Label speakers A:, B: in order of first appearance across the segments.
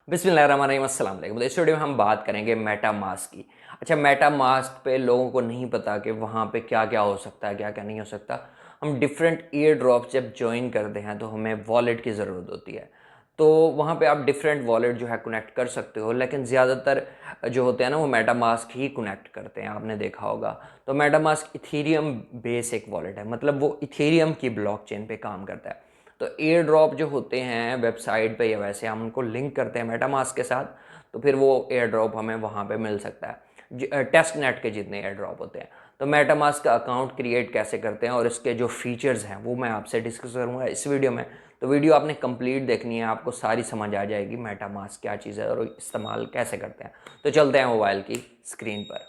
A: बिस्मिल्लाहिर्रहमानिर्रहीम, अस्सलाम वालेकुम। तो इस वीडियो में हम बात करेंगे मेटा मास्क की। अच्छा, मेटा मास्क पे लोगों को नहीं पता कि वहाँ पे क्या क्या हो सकता है, क्या क्या नहीं हो सकता। हम डिफरेंट ईयर ड्रॉप जब ज्वाइन करते हैं तो हमें वॉलेट की ज़रूरत होती है। तो वहाँ पे आप डिफरेंट वॉलेट जो है कनेक्ट कर सकते हो, लेकिन ज़्यादातर जो होते हैं ना वो मेटा मास्क ही कनेक्ट करते हैं, आपने देखा होगा। तो मेटा मास्क इथेरियम बेस एक वॉलेट है, मतलब वो इथेरियम की ब्लॉकचेन पे काम करता है। तो एयर ड्रॉप जो होते हैं वेबसाइट पे या वैसे हम उनको लिंक करते हैं मेटामास्क के साथ, तो फिर वो एयर ड्रॉप हमें वहाँ पे मिल सकता है, टेस्ट नेट के जितने एयर ड्रॉप होते हैं। तो मेटामास्क का अकाउंट क्रिएट कैसे करते हैं और इसके जो फीचर्स हैं वो मैं आपसे डिस्कस करूँगा इस वीडियो में। तो वीडियो आपने कंप्लीट देखनी है, आपको सारी समझ आ जाएगी मेटामास्क क्या चीज़ है और इस्तेमाल कैसे करते हैं। तो चलते हैं मोबाइल की स्क्रीन पर।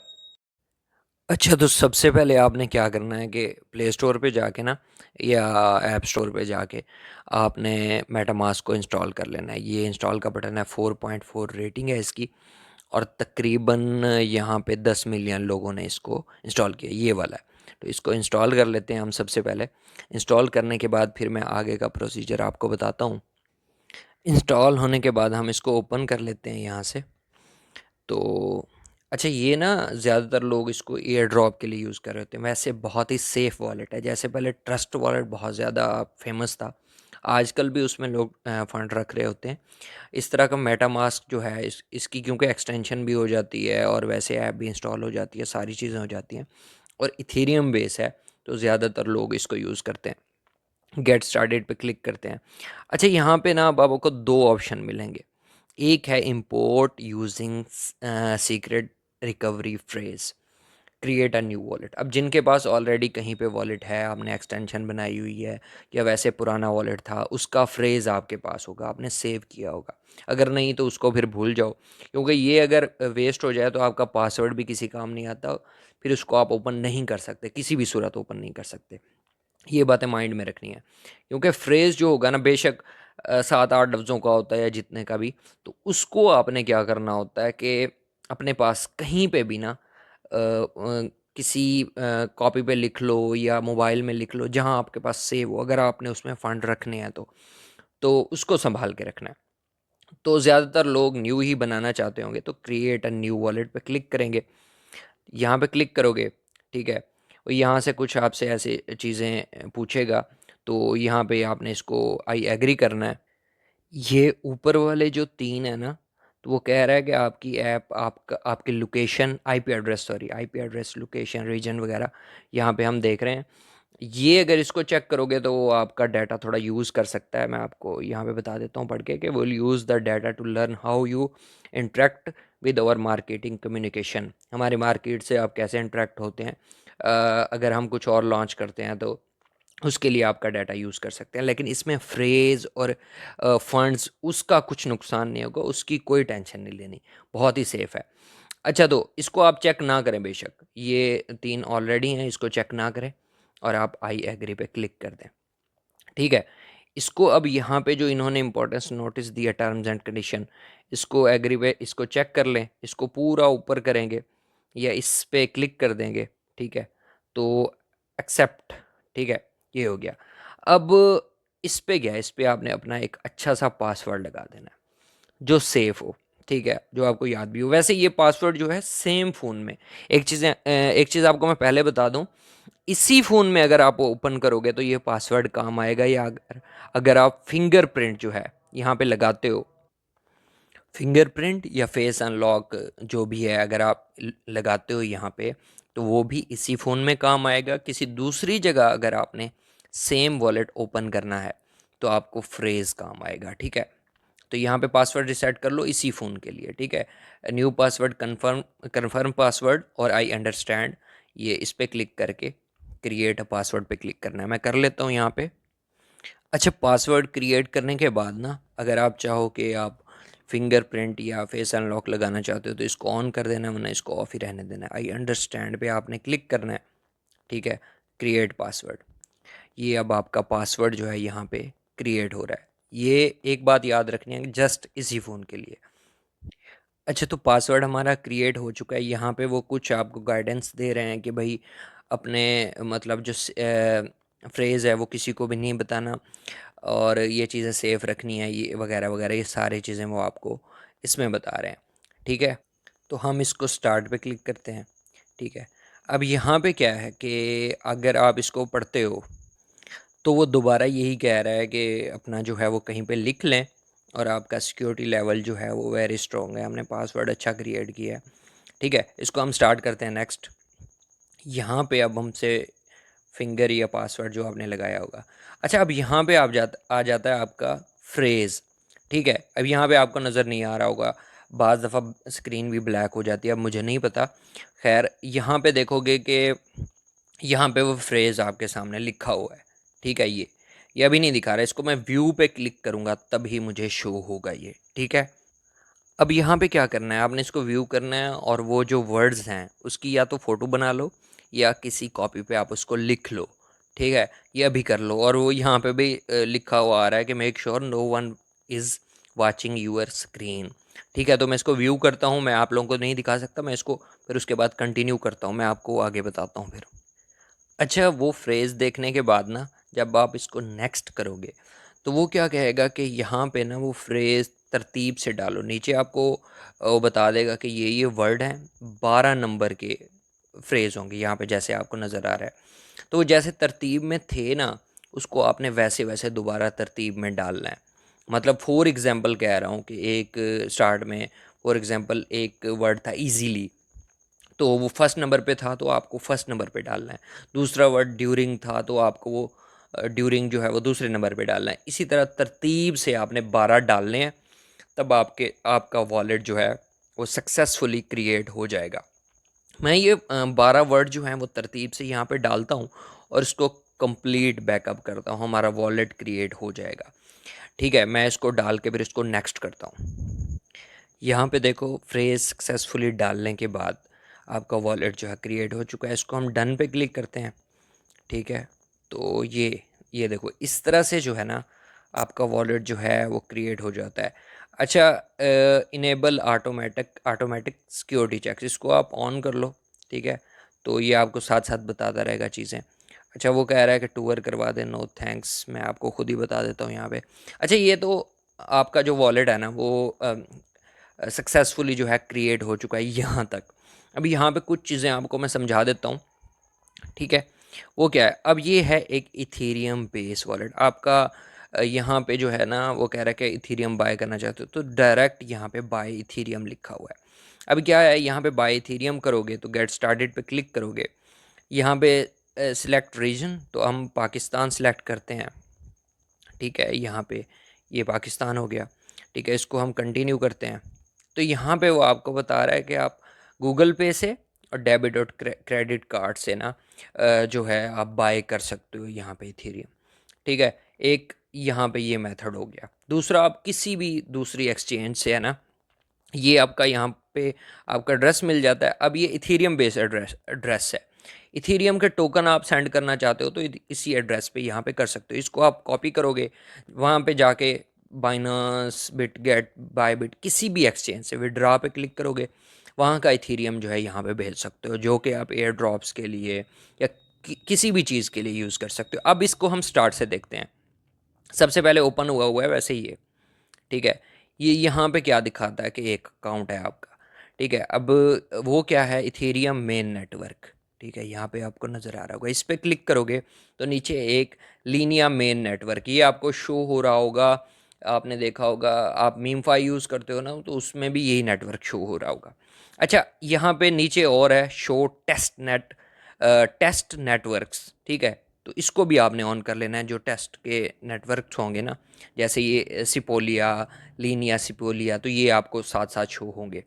A: अच्छा, तो सबसे पहले आपने क्या करना है कि प्ले स्टोर पे जाके ना या ऐप स्टोर पे जाके आपने मेटामास्क को इंस्टॉल कर लेना है। ये इंस्टॉल का बटन है, 4.4 रेटिंग है इसकी, और तकरीबन यहाँ पे 10 मिलियन लोगों ने इसको इंस्टॉल किया, ये वाला है। तो इसको इंस्टॉल कर लेते हैं हम सबसे पहले। इंस्टॉल करने के बाद फिर मैं आगे का प्रोसीजर आपको बताता हूँ। इंस्टॉल होने के बाद हम इसको ओपन कर लेते हैं यहाँ से। तो अच्छा, ये ना ज़्यादातर लोग इसको एयर ड्रॉप के लिए यूज़ कर रहे होते हैं। वैसे बहुत ही सेफ़ वॉलेट है। जैसे पहले ट्रस्ट वॉलेट बहुत ज़्यादा फेमस था, आजकल भी उसमें लोग फ़ंड रख रहे होते हैं। इस तरह का मेटामास्क जो है इसकी क्योंकि एक्सटेंशन भी हो जाती है और वैसे ऐप भी इंस्टॉल हो जाती है, सारी चीज़ें हो जाती हैं, और इथेरियम बेस है, तो ज़्यादातर लोग इसको यूज़ करते हैं। गेट स्टार्टेड पे क्लिक करते हैं। अच्छा, यहाँ पे ना अब आपको दो ऑप्शन मिलेंगे। एक है import using secret recovery phrase, create a new wallet. अब जिनके पास ऑलरेडी कहीं पे वॉलेट है, आपने एक्सटेंशन बनाई हुई है या वैसे पुराना वॉलेट था, उसका फ्रेज आपके पास होगा, आपने सेव किया होगा। अगर नहीं तो उसको फिर भूल जाओ, क्योंकि ये अगर वेस्ट हो जाए तो आपका पासवर्ड भी किसी काम नहीं आता, फिर उसको आप ओपन नहीं कर सकते, किसी भी सूरत ओपन नहीं कर सकते। ये बातें माइंड में रखनी है, क्योंकि फ्रेज़ जो होगा ना, बेशक 7-8 लफ्ज़ों का होता है या जितने का भी, तो उसको आपने क्या करना होता है कि अपने पास कहीं पे भी ना किसी कॉपी पे लिख लो या मोबाइल में लिख लो, जहाँ आपके पास सेव हो, अगर आपने उसमें फ़ंड रखने हैं तो उसको सँभाल के रखना है। तो ज़्यादातर लोग न्यू ही बनाना चाहते होंगे, तो क्रिएट अ न्यू वॉलेट पे क्लिक करेंगे। यहाँ पे क्लिक करोगे, ठीक है, और यहाँ से कुछ आपसे ऐसे चीज़ें पूछेगा, तो यहाँ पे आपने इसको आई एग्री करना है। ये ऊपर वाले जो 3 है ना, तो वो कह रहा है कि आपकी ऐप आपका आपकी location, IP address, sorry IP address, location, region वगैरह यहाँ पे हम देख रहे हैं। ये अगर इसको चेक करोगे तो वो आपका डाटा थोड़ा यूज़ कर सकता है। मैं आपको यहाँ पे बता देता हूँ पढ़ के कि will use the data to learn how you interact with our marketing communication. हमारे मार्केट से आप कैसे इंटरेक्ट होते हैं, अगर हम कुछ और लॉन्च करते हैं तो उसके लिए आपका डाटा यूज़ कर सकते हैं। लेकिन इसमें फ्रेज़ और फंड्स, उसका कुछ नुकसान नहीं होगा, उसकी कोई टेंशन नहीं लेनी, बहुत ही सेफ़ है। अच्छा, तो इसको आप चेक ना करें, बेशक ये 3 ऑलरेडी हैं, इसको चेक ना करें और आप आई एग्री पे क्लिक कर दें, ठीक है। इसको अब यहाँ पे जो इन्होंने इंपॉर्टेंस नोटिस दिया, टर्म्स एंड कंडीशन, इसको एग्री पे इसको चेक कर लें, इसको पूरा ऊपर करेंगे या इस पे क्लिक कर देंगे, ठीक है। तो एक्सेप्ट, ठीक है, ये हो गया। अब इस पे क्या है, इस पे आपने अपना एक अच्छा सा पासवर्ड लगा देना है जो सेफ हो, ठीक है, जो आपको याद भी हो। वैसे ये पासवर्ड जो है सेम फ़ोन में, एक चीज़ आपको मैं पहले बता दूं, इसी फ़ोन में अगर आप ओपन करोगे तो ये पासवर्ड काम आएगा, या अगर अगर आप फिंगरप्रिंट जो है यहाँ पे लगाते हो, फिंगरप्रिंट या फेस अनलॉक जो भी है, अगर आप लगाते हो यहाँ पे, तो वो भी इसी फ़ोन में काम आएगा। किसी दूसरी जगह अगर आपने सेम वॉलेट ओपन करना है तो आपको फ्रेज़ काम आएगा, ठीक है। तो यहाँ पे पासवर्ड रिसेट कर लो इसी फ़ोन के लिए, ठीक है। New password, confirm confirm password और आई अंडरस्टैंड, ये इस पर क्लिक करके क्रिएट अ पासवर्ड पे क्लिक करना है। मैं कर लेता हूँ यहाँ पे। अच्छा, पासवर्ड क्रिएट करने के बाद ना, अगर आप चाहो कि आप फिंगरप्रिंट या फेस अनलॉक लगाना चाहते हो तो इसको ऑन कर देना है, वरना इसको ऑफ ही रहने देना है। आई अंडरस्टैंड पे आपने क्लिक करना है, ठीक है। क्रिएट पासवर्ड, ये अब आपका पासवर्ड जो है यहाँ पे क्रिएट हो रहा है। ये एक बात याद रखनी है, जस्ट इसी फ़ोन के लिए। अच्छा, तो पासवर्ड हमारा क्रिएट हो चुका है। यहाँ पे वो कुछ आपको गाइडेंस दे रहे हैं कि भाई अपने मतलब जो फ्रेज़ है वो किसी को भी नहीं बताना, और ये चीज़ें सेफ़ रखनी है, ये वगैरह वगैरह, ये सारी चीज़ें वो आपको इसमें बता रहे हैं। ठीक है, तो हम इसको स्टार्ट पे क्लिक करते हैं। ठीक है, अब यहाँ पे क्या है कि अगर आप इसको पढ़ते हो तो वो दोबारा यही कह रहा है कि अपना जो है वो कहीं पे लिख लें, और आपका सिक्योरिटी लेवल जो है वो वेरी स्ट्रॉन्ग है, हमने पासवर्ड अच्छा क्रिएट किया है। ठीक है, इसको हम स्टार्ट करते हैं। नेक्स्ट, यहाँ पे अब हमसे फिंगर या पासवर्ड जो आपने लगाया होगा। अच्छा, अब यहाँ पे आ जाता है आपका फ्रेज़। ठीक है, अब यहाँ पे आपको नज़र नहीं आ रहा होगा, बाज़ दफ़ा स्क्रीन भी ब्लैक हो जाती है, अब मुझे नहीं पता। खैर, यहाँ पे देखोगे कि यहाँ पे वो फ्रेज़ आपके सामने लिखा हुआ है। ठीक है, ये अभी नहीं दिखा रहा है, इसको मैं व्यू पे क्लिक करूँगा तभी मुझे शो होगा ये। ठीक है, अब यहाँ पे क्या करना है, आपने इसको व्यू करना है और वो जो वर्ड्स हैं उसकी या तो फ़ोटो बना लो या किसी कॉपी पे आप उसको लिख लो। ठीक है, ये अभी कर लो। और वो यहाँ पे भी लिखा हुआ आ रहा है कि make sure no one is watching your screen. ठीक है, तो मैं इसको व्यू करता हूँ, मैं आप लोगों को नहीं दिखा सकता, मैं इसको फिर उसके बाद कंटिन्यू करता हूँ, मैं आपको आगे बताता हूँ फिर। अच्छा, वो फ्रेज़ देखने के बाद ना जब आप इसको नेक्स्ट करोगे तो वो क्या कहेगा कि यहाँ पे ना वो फ्रेज़ तरतीब से डालो। नीचे आपको वो बता देगा कि ये वर्ड हैं, 12 नंबर के फ्रेज़ होंगे यहाँ पे जैसे आपको नज़र आ रहा है। तो वो जैसे तरतीब में थे ना, उसको आपने वैसे वैसे दोबारा तरतीब में डालना है। मतलब फॉर एग्ज़ाम्पल कह रहा हूँ कि एक स्टार्ट में फॉर एग्ज़ाम्पल एक वर्ड था ईज़िली, तो वो फर्स्ट नंबर पे था तो आपको फर्स्ट नंबर पे डालना है। दूसरा वर्ड ड्यूरिंग था तो आपको वो ड्यूरिंग जो है वो दूसरे नंबर पे डालना है। इसी तरह तरतीब से आपने 12 डालने हैं, तब आपका वॉलेट जो है वो सक्सेसफुली क्रिएट हो जाएगा। मैं ये 12 वर्ड जो हैं वो तरतीब से यहाँ पे डालता हूँ और इसको कंप्लीट बैकअप करता हूँ, हमारा वॉलेट क्रिएट हो जाएगा। ठीक है, मैं इसको डाल के फिर इसको नेक्स्ट करता हूँ। यहाँ पे देखो, फ्रेज़ सक्सेसफुली डालने के बाद आपका वॉलेट जो है क्रिएट हो चुका है। इसको हम डन पे क्लिक करते हैं। ठीक है, तो ये देखो इस तरह से जो है ना आपका वॉलेट जो है वो क्रिएट हो जाता है। अच्छा, इनेबल ऑटोमेटिक सिक्योरिटी चेक्स, इसको आप ऑन कर लो। ठीक है, तो ये आपको साथ साथ बताता रहेगा चीज़ें। अच्छा, वो कह रहा है कि टूर करवा दे, नो थैंक्स, मैं आपको खुद ही बता देता हूँ यहाँ पे। अच्छा, ये तो आपका जो वॉलेट है ना वो सक्सेसफुली जो है क्रिएट हो चुका है यहाँ तक। अब यहाँ पे कुछ चीज़ें आपको मैं समझा देता हूँ। ठीक है, वो क्या है, अब ये है एक इथेरियम बेस वॉलेट आपका। यहाँ पे जो है ना वो कह रहा है कि इथेरियम बाय करना चाहते हो तो डायरेक्ट यहाँ पे बाय इथेरियम लिखा हुआ है। अब क्या है, यहाँ पे बाय इथेरियम करोगे तो गेट स्टार्टेड पे क्लिक करोगे। यहाँ पे सिलेक्ट रीजन, तो हम पाकिस्तान सिलेक्ट करते हैं। ठीक है, यहाँ पे ये पाकिस्तान हो गया। ठीक है, इसको हम कंटिन्यू करते हैं। तो यहाँ पे वो आपको बता रहा है कि आप गूगल पे से और डेबिट और क्रेडिट कार्ड से ना जो है आप बाय कर सकते हो यहाँ पे इथेरियम। ठीक है, एक यहाँ पे ये मेथड हो गया। दूसरा, आप किसी भी दूसरी एक्सचेंज से है ना, ये आपका यहाँ पे आपका एड्रेस मिल जाता है। अब ये इथेरियम बेस्ड एड्रेस है। इथेरियम के टोकन आप सेंड करना चाहते हो तो इसी एड्रेस पे यहाँ पे कर सकते हो। इसको आप कॉपी करोगे, वहाँ पे जाके बाइनांस, बिटगेट, बायबिट, किसी भी एक्सचेंज से विड्रा पे क्लिक करोगे, वहाँ का इथेरियम जो है यहाँ पे भेज सकते हो, जो कि आप एयर ड्रॉप्स के लिए या किसी भी चीज़ के लिए यूज़ कर सकते हो। अब इसको हम स्टार्ट से देखते हैं। सबसे पहले ओपन हुआ है वैसे ही है। ठीक है, ये यहाँ पे क्या दिखाता है कि एक अकाउंट है आपका। ठीक है, अब वो क्या है, इथेरियम मेन नेटवर्क। ठीक है, यहाँ पे आपको नज़र आ रहा होगा, इस पर क्लिक करोगे तो नीचे एक लीनिया मेन नेटवर्क ये आपको शो हो रहा होगा। आपने देखा होगा, आप मीमफाई यूज़ करते हो ना, तो उसमें भी यही नेटवर्क शो हो रहा होगा। अच्छा, यहाँ पे नीचे और है शो टेस्ट नेटवर्क्स। ठीक है, तो इसको भी आपने ऑन कर लेना है। जो टेस्ट के नेटवर्क होंगे ना, जैसे ये सिपोलिया, लीनिया सिपोलिया, तो ये आपको साथ साथ शो होंगे।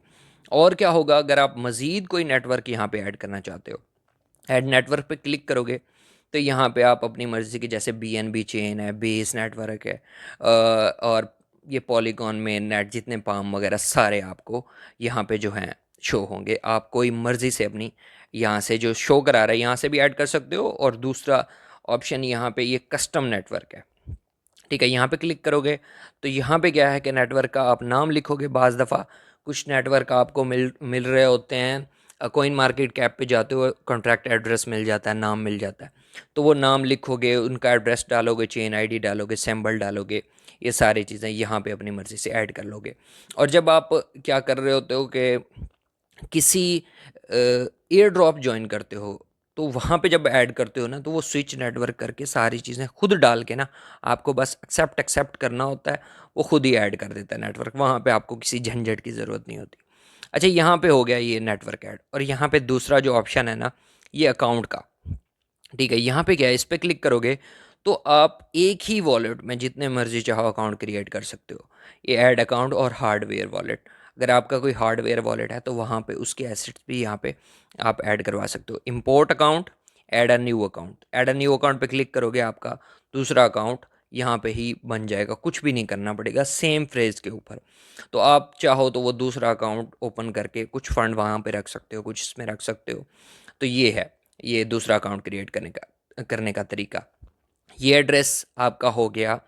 A: और क्या होगा, अगर आप मज़ीद कोई नेटवर्क यहाँ पे ऐड करना चाहते हो, ऐड नेटवर्क पे क्लिक करोगे तो यहाँ पे आप अपनी मर्ज़ी की, जैसे BNB चेन है, बेस नेटवर्क है, और ये पॉलीगॉन मेन नेट, जितने पाम वगैरह सारे आपको यहाँ पे जो हैं शो होंगे। आप कोई मर्ज़ी से अपनी यहाँ से जो शो करा रहा है यहाँ से भी ऐड कर सकते हो। और दूसरा ऑप्शन यहाँ पे ये कस्टम नेटवर्क है। ठीक है, यहाँ पे क्लिक करोगे तो यहाँ पे क्या है कि नेटवर्क का आप नाम लिखोगे। बाज़ दफ़ा कुछ नेटवर्क आपको मिल रहे होते हैं, कोइन मार्केट कैप पे जाते हो, कॉन्ट्रैक्ट एड्रेस मिल जाता है, नाम मिल जाता है, तो वो नाम लिखोगे, उनका एड्रेस डालोगे, चेन आईडी डालोगे, सिंबल डालोगे, ये सारी चीज़ें यहाँ पे अपनी मर्ज़ी से ऐड कर लोगे। और जब आप क्या कर रहे होते हो कि किसी एयर ड्रॉप ज्वाइन करते हो, तो वहाँ पे जब ऐड करते हो ना, तो वो स्विच नेटवर्क करके सारी चीज़ें खुद डाल के ना, आपको बस एक्सेप्ट एक्सेप्ट करना होता है, वो खुद ही ऐड कर देता है नेटवर्क। वहाँ पे आपको किसी झंझट की ज़रूरत नहीं होती। अच्छा, यहाँ पे हो गया ये नेटवर्क ऐड। और यहाँ पे दूसरा जो ऑप्शन है ना, ये अकाउंट का, ठीक है। यहाँ पे क्या है, इस पर क्लिक करोगे तो आप एक ही वॉलेट में जितने मर्जी चाहो अकाउंट क्रिएट कर सकते हो। ये ऐड अकाउंट और हार्डवेयर वॉलेट, अगर आपका कोई हार्डवेयर वॉलेट है तो वहाँ पे उसके एसेट्स भी यहाँ पे आप ऐड करवा सकते हो। Import account, add a new account. Add a new account पे क्लिक करोगे, आपका दूसरा अकाउंट यहाँ पे ही बन जाएगा, कुछ भी नहीं करना पड़ेगा, सेम फ्रेज के ऊपर। तो आप चाहो तो वो दूसरा अकाउंट ओपन करके कुछ फंड वहाँ पे रख सकते हो, कुछ इसमें रख सकते हो। तो ये है, ये दूसरा अकाउंट क्रिएट करने का तरीका। ये एड्रेस आपका हो गया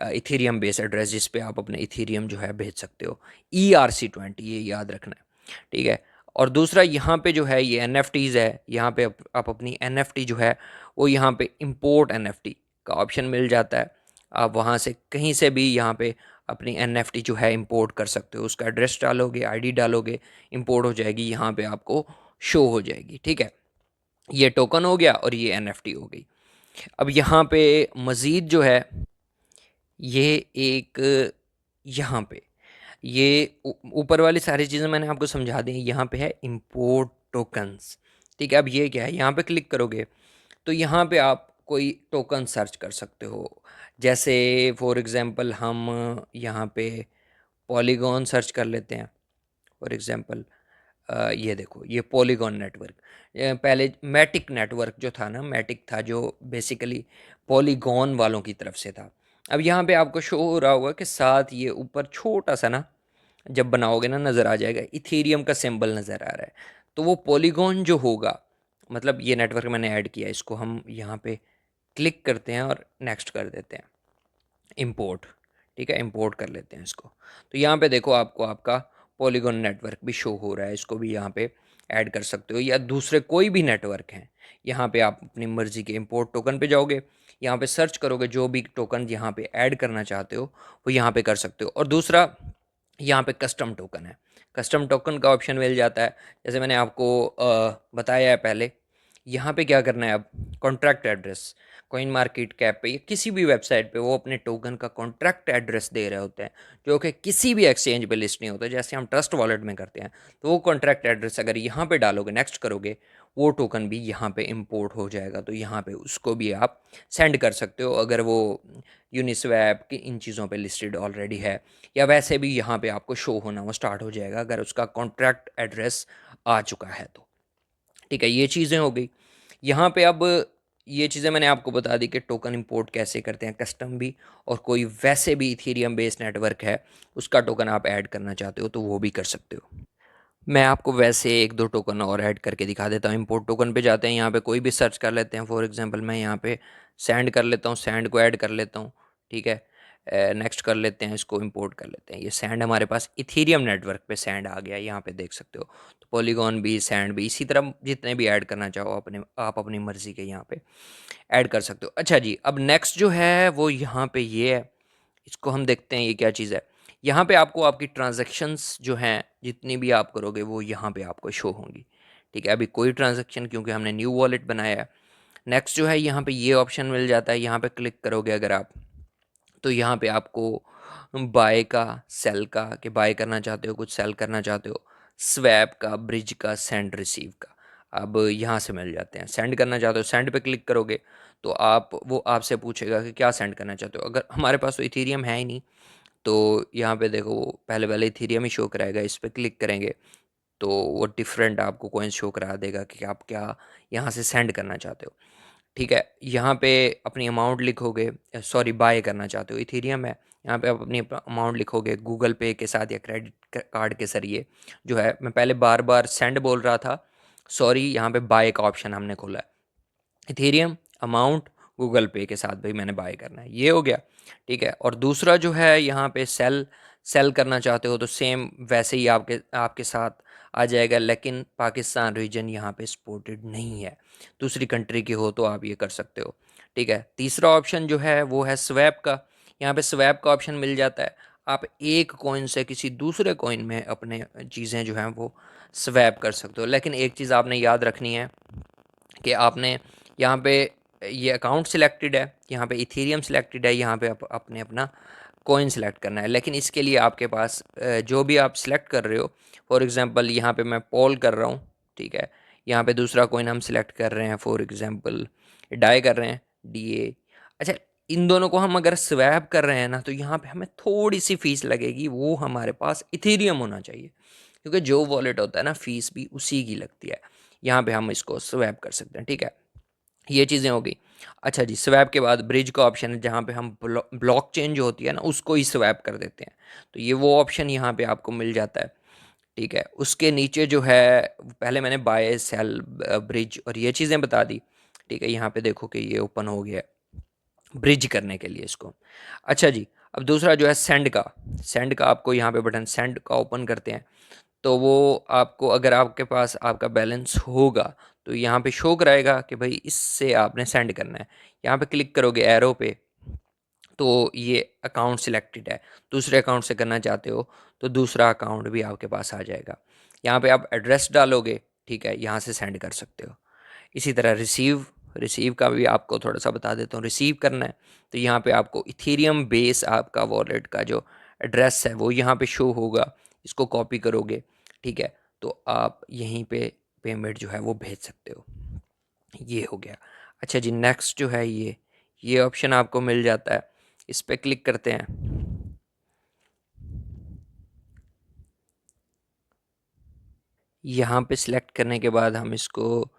A: इथेरियम बेस एड्रेस, जिस पे आप अपने इथेरियम जो है भेज सकते हो। ERC20, ये याद रखना है, ठीक है। और दूसरा यहाँ पे जो है ये NFTs है। यहाँ पे आप अपनी NFT जो है वो यहाँ पे इंपोर्ट NFT का ऑप्शन मिल जाता है। आप वहाँ से कहीं से भी यहाँ पे अपनी NFT जो है इंपोर्ट कर सकते हो। उसका एड्रेस डालोगे, ID डालोगे, इंपोर्ट हो जाएगी, यहाँ पे आपको शो हो जाएगी, ठीक है। ये टोकन हो गया और ये NFT हो गई। अब यहाँ पे मज़ीद जो है ये एक, यहाँ पे ये ऊपर वाली सारी चीज़ें मैंने आपको समझा दी। यहाँ पे है इंपोर्ट टोकन्स, ठीक है। अब ये क्या है, यहाँ पे क्लिक करोगे तो यहाँ पे आप कोई टोकन सर्च कर सकते हो। जैसे फॉर एग्ज़ाम्पल हम यहाँ पे पॉलीगॉन सर्च कर लेते हैं। फॉर एग्ज़ाम्पल ये देखो, ये पॉलीगॉन नेटवर्क, पहले मैटिक नेटवर्क जो था ना, मैटिक था जो बेसिकली पॉलीगॉन वालों की तरफ से था। अब यहाँ पे आपको शो हो रहा होगा कि साथ ये ऊपर छोटा सा ना, जब बनाओगे ना नज़र आ जाएगा, इथेरियम का सिंबल नज़र आ रहा है। तो वो पॉलीगॉन जो होगा, मतलब ये नेटवर्क मैंने ऐड किया, इसको हम यहाँ पे क्लिक करते हैं और नेक्स्ट कर देते हैं, इंपोर्ट, ठीक है। इंपोर्ट कर लेते हैं इसको। तो यहाँ पे देखो, आपको आपका पॉलीगॉन नेटवर्क भी शो हो रहा है, इसको भी यहाँ पे ऐड कर सकते हो। या दूसरे कोई भी नेटवर्क हैं, यहाँ पे आप अपनी मर्ज़ी के इंपोर्ट टोकन पे जाओगे, यहाँ पे सर्च करोगे, जो भी टोकन यहाँ पे ऐड करना चाहते हो वो यहाँ पे कर सकते हो। और दूसरा, यहाँ पे कस्टम टोकन है, कस्टम टोकन का ऑप्शन मिल जाता है। जैसे मैंने आपको बताया है पहले, यहाँ पे क्या करना है, अब contract address, coin market cap पे या किसी भी वेबसाइट पे वो अपने टोकन का कॉन्ट्रैक्ट एड्रेस दे रहे होते हैं, जो कि किसी भी एक्सचेंज पे लिस्ट नहीं होता। जैसे हम ट्रस्ट वॉलेट में करते हैं, तो वो कॉन्ट्रैक्ट एड्रेस अगर यहाँ पे डालोगे, नेक्स्ट करोगे, वो टोकन भी यहाँ पे इंपोर्ट हो जाएगा। तो यहाँ पे उसको भी आप सेंड कर सकते हो, अगर वो यूनिस्वैप की इन चीज़ों पे लिस्टेड ऑलरेडी है, या वैसे भी यहाँ पे आपको शो होना वो स्टार्ट हो जाएगा अगर उसका कॉन्ट्रैक्ट एड्रेस आ चुका है तो, ठीक है। ये चीज़ें हो गई यहाँ पे। अब ये चीज़ें मैंने आपको बता दी कि टोकन इंपोर्ट कैसे करते हैं, कस्टम भी, और कोई वैसे भी इथेरियम बेस्ड नेटवर्क है उसका टोकन आप ऐड करना चाहते हो तो वो भी कर सकते हो। मैं आपको वैसे एक दो टोकन और ऐड करके दिखा देता हूँ। इंपोर्ट टोकन पे जाते हैं, यहाँ पे कोई भी सर्च कर लेते हैं। फॉर एग्जांपल मैं यहाँ पे सैंड कर लेता हूँ, सैंड को ऐड कर लेता हूँ, ठीक है। नेक्स्ट कर लेते हैं, इसको इंपोर्ट कर लेते हैं। ये सैंड हमारे पास इथेरियम नेटवर्क पे सैंड आ गया, यहाँ पे देख सकते हो। तो पॉलीगॉन भी, सैंड भी, इसी तरह जितने भी ऐड करना चाहो आप अपनी मर्ज़ी के यहाँ पे ऐड कर सकते हो। अच्छा जी, अब नेक्स्ट जो है वो यहाँ पे ये है, इसको हम देखते हैं ये क्या चीज़ है। यहाँ पे आपको आपकी ट्रांजैक्शंस जो हैं जितनी भी आप करोगे वो यहाँ पे आपको शो होंगी, ठीक है। अभी कोई ट्रांजैक्शन, क्योंकि हमने न्यू वॉलेट बनाया है। नेक्स्ट जो है, यहाँ पे ये ऑप्शन मिल जाता है, यहाँ पे क्लिक करोगे अगर आप, तो यहाँ पे आपको बाय का, सेल का, कि बाय करना चाहते हो, कुछ सेल करना चाहते हो, स्वैप का, ब्रिज का, सेंड रिसीव का, अब यहाँ से मिल जाते हैं। सेंड करना चाहते हो, सेंड पे क्लिक करोगे तो वो आपसे पूछेगा कि क्या सेंड करना चाहते हो। अगर हमारे पास तो इथेरियम है ही नहीं, तो यहाँ पे देखो पहले पहले इथेरियम ही शो कराएगा। इस पर क्लिक करेंगे तो वो डिफरेंट आपको कॉइन्स शो करा देगा कि आप क्या यहाँ से सेंड करना चाहते हो, ठीक है। यहाँ पे अपनी अमाउंट लिखोगे, सॉरी बाय करना चाहते हो, इथेरियम है। यहाँ पे आप अपनी अमाउंट लिखोगे गूगल पे के साथ या क्रेडिट कार्ड के ज़रिए जो है। मैं पहले बार बार सेंड बोल रहा था, सॉरी, यहाँ पे बाय का ऑप्शन हमने खोला है। इथेरियम अमाउंट गूगल पे के साथ भाई मैंने बाय करना है, ये हो गया, ठीक है। और दूसरा जो है, यहाँ पे सेल सेल करना चाहते हो तो सेम वैसे ही आपके आपके साथ आ जाएगा, लेकिन पाकिस्तान रीजन यहाँ पे सपोर्टेड नहीं है। दूसरी कंट्री की हो तो आप ये कर सकते हो, ठीक है। तीसरा ऑप्शन जो है वो है स्वैप का। यहाँ पे स्वैप का ऑप्शन मिल जाता है। आप एक कॉइन से किसी दूसरे कॉइन में अपने चीज़ें जो हैं वो स्वैप कर सकते हो। लेकिन एक चीज़ आपने याद रखनी है कि आपने यहाँ पे ये अकाउंट सिलेक्टेड है, यहाँ पे इथेरियम सिलेक्टेड है, यहाँ पे आपने अपना कॉइन सेलेक्ट करना है। लेकिन इसके लिए आपके पास जो भी आप सिलेक्ट कर रहे हो, फॉर एग्जांपल यहाँ पे मैं पॉल कर रहा हूँ, ठीक है, यहाँ पे दूसरा कॉइन हम सिलेक्ट कर रहे हैं, फॉर एग्जांपल डाई कर रहे हैं, DA। अच्छा, इन दोनों को हम अगर स्वैप कर रहे हैं ना, तो यहाँ पे हमें थोड़ी सी फीस लगेगी, वो हमारे पास इथेरियम होना चाहिए, क्योंकि जो वॉलेट होता है ना, फीस भी उसी की लगती है। यहाँ पे हम इसको स्वैप कर सकते हैं, ठीक है, ये चीज़ें हो गई। अच्छा जी, स्वैप के बाद ब्रिज का ऑप्शन है, जहाँ पे हम ब्लॉक चेन जो होती है ना, उसको ही स्वैप कर देते हैं। तो ये वो ऑप्शन यहाँ पे आपको मिल जाता है, ठीक है। उसके नीचे जो है, पहले मैंने बाय सेल ब्रिज और ये चीज़ें बता दी, ठीक है। यहाँ पे देखो कि ये ओपन हो गया ब्रिज करने के लिए इसको। अच्छा जी, अब दूसरा जो है सेंड का आपको यहाँ पे बटन सेंड का ओपन करते हैं, तो वो आपको, अगर आपके पास आपका बैलेंस होगा, तो यहाँ पे शो कराएगा कि भाई इससे आपने सेंड करना है। यहाँ पे क्लिक करोगे एरो पे, तो ये अकाउंट सिलेक्टेड है। दूसरे अकाउंट से करना चाहते हो तो दूसरा अकाउंट भी आपके पास आ जाएगा। यहाँ पे आप एड्रेस डालोगे, ठीक है, यहाँ से सेंड कर सकते हो। इसी तरह रिसीव का भी आपको थोड़ा सा बता देता हूँ। रिसीव करना है तो यहाँ पे आपको इथेरियम बेस आपका वॉलेट का जो एड्रेस है वो यहाँ पे शो होगा, इसको कॉपी करोगे, ठीक है, तो आप यहीं पे पेमेंट जो है वो भेज सकते हो। ये हो गया। अच्छा जी, नेक्स्ट जो है ये ऑप्शन आपको मिल जाता है, इस पर क्लिक करते हैं। यहाँ पे सिलेक्ट करने के बाद हम इसको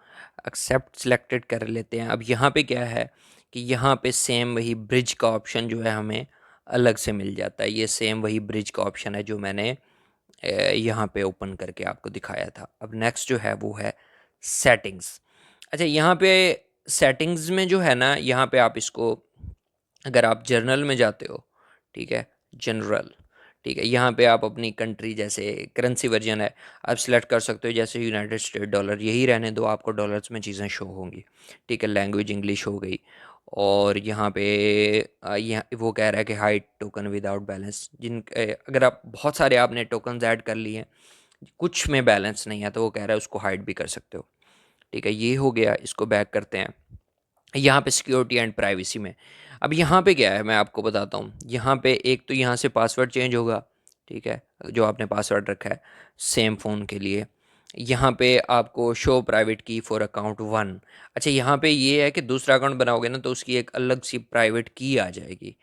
A: एक्सेप्ट सिलेक्टेड कर लेते हैं। अब यहाँ पे क्या है कि यहाँ पे सेम वही ब्रिज का ऑप्शन जो है हमें अलग से मिल जाता है। ये सेम वही ब्रिज का ऑप्शन है जो मैंने यहाँ पे ओपन करके आपको दिखाया था। अब नेक्स्ट जो है वो है सेटिंग्स। अच्छा, यहाँ पे सेटिंग्स में जो है ना, यहाँ पे आप इसको, अगर आप जर्नल में जाते हो, ठीक है, जनरल, ठीक है, यहाँ पे आप अपनी कंट्री, जैसे करेंसी वर्जन है, आप सिलेक्ट कर सकते हो, जैसे यूनाइटेड स्टेट डॉलर, यही रहने दो, आपको डॉलर्स में चीज़ें शो होंगी, ठीक है। लैंग्वेज इंग्लिश हो गई। और यहाँ पे यहाँ वो कह रहा है कि हाइड टोकन विदाउट बैलेंस, अगर आप बहुत सारे आपने टोकन्स ऐड कर लिए हैं, कुछ में बैलेंस नहीं है, तो वो कह रहा है उसको हाइड भी कर सकते हो, ठीक है। ये हो गया, इसको बैक करते हैं। यहाँ पे सिक्योरिटी एंड प्राइवेसी में, अब यहाँ पे क्या है मैं आपको बताता हूँ। यहाँ पे एक तो यहाँ से पासवर्ड चेंज होगा, ठीक है, जो आपने पासवर्ड रखा है सेम फ़ोन के लिए। यहाँ पे आपको शो प्राइवेट की फॉर अकाउंट 1। अच्छा, यहाँ पे ये है कि दूसरा अकाउंट बनाओगे ना, तो उसकी एक अलग सी प्राइवेट की आ जाएगी,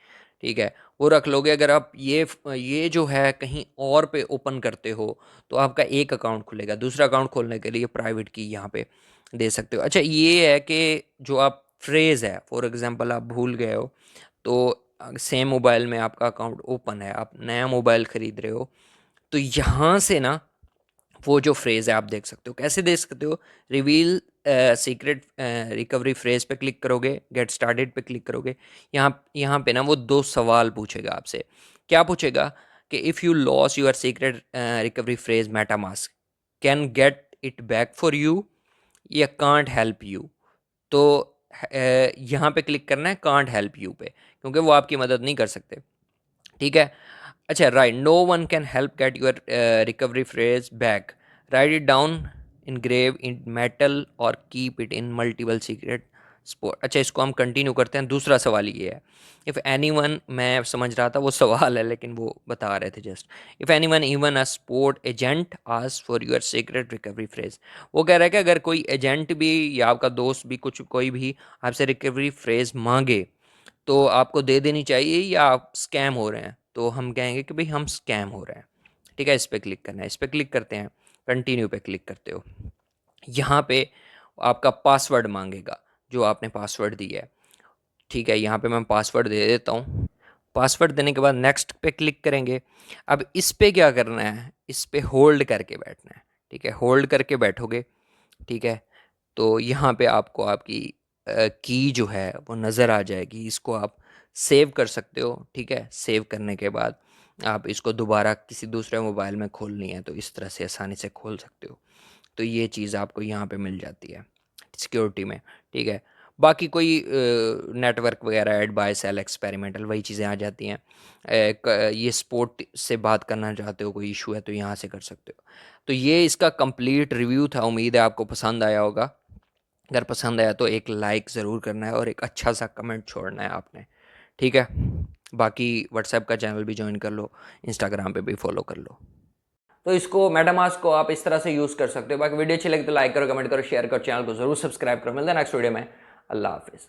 A: ठीक है, वो रख लोगे। अगर आप ये जो है कहीं और पे ओपन करते हो, तो आपका एक अकाउंट खुलेगा। दूसरा अकाउंट खोलने के लिए प्राइवेट की यहाँ पे दे सकते हो। अच्छा, ये है कि जो आप फ्रेज़ है, फॉर एग्जांपल आप भूल गए हो, तो सेम मोबाइल में आपका अकाउंट ओपन है, आप नया मोबाइल ख़रीद रहे हो, तो यहाँ से ना वो जो फ्रेज़ है आप देख सकते हो। कैसे देख सकते हो? रिवील सीक्रेट रिकवरी फ्रेज़ पे क्लिक करोगे, गेट स्टार्टेड पे क्लिक करोगे, यहाँ यहाँ पे ना वो 2 सवाल पूछेगा आपसे। क्या पूछेगा कि if you loss your secret recovery phrase MetaMask, can get it back for you या कांट हेल्प यू। तो यहाँ पे क्लिक करना है कांट हेल्प यू पे, क्योंकि वो आपकी मदद नहीं कर सकते, ठीक है। अच्छा, right, no one can help get your recovery phrase back, write it down in grave in metal और keep it in multiple secret spot. अच्छा, इसको हम कंटिन्यू करते हैं। दूसरा सवाल ये है, इफ़ एनी वन, मैं समझ रहा था वो सवाल है, लेकिन वो बता रहे थे just, if any one even a sport agent ask for your secret recovery phrase. वो कह रहा है कि अगर कोई एजेंट भी या आपका दोस्त भी, कुछ कोई भी आपसे रिकवरी फ्रेज मांगे, तो आपको दे देनी चाहिए या आप स्कैम हो रहे हैं। तो हम कहेंगे कि भाई हम स्कैम हो रहे हैं, ठीक है। इस पर क्लिक करना है, इस पर क्लिक करते हैं, कंटिन्यू पे क्लिक करते हो। यहाँ पे आपका पासवर्ड मांगेगा, जो आपने पासवर्ड दिया है, ठीक है। यहाँ पे मैं पासवर्ड दे देता हूँ। पासवर्ड देने के बाद नेक्स्ट पे क्लिक करेंगे। अब इस पे क्या करना है, इस पे होल्ड करके बैठना है, ठीक है। होल्ड करके बैठोगे, ठीक है, तो यहाँ पे आपको आपकी की जो है वो नज़र आ जाएगी। इसको आप सेव कर सकते हो, ठीक है। सेव करने के बाद आप इसको दोबारा किसी दूसरे मोबाइल में खोलनी है, तो इस तरह से आसानी से खोल सकते हो। तो ये चीज़ आपको यहाँ पे मिल जाती है सिक्योरिटी में, ठीक है। बाकी कोई नेटवर्क वगैरह ऐड बाय सेल एक्सपेरिमेंटल वही चीज़ें आ जाती हैं। ये स्पोर्ट से बात करना चाहते हो, कोई इशू है तो यहाँ से कर सकते हो। तो ये इसका कंप्लीट रिव्यू था, उम्मीद है आपको पसंद आया होगा। अगर पसंद आया तो एक लाइक ज़रूर करना है और एक अच्छा सा कमेंट छोड़ना है आपने, ठीक है। बाकी व्हाट्सएप का चैनल भी ज्वाइन कर लो, इंस्टाग्राम पे भी फॉलो कर लो। तो इसको मेटामास्क को आप इस तरह से यूज़ कर सकते हो। बाकी वीडियो अच्छी लगी तो लाइक करो, कमेंट करो, शेयर करो, चैनल को जरूर सब्सक्राइब करो। मिलते हैं नेक्स्ट वीडियो में। अल्लाह हाफिज़।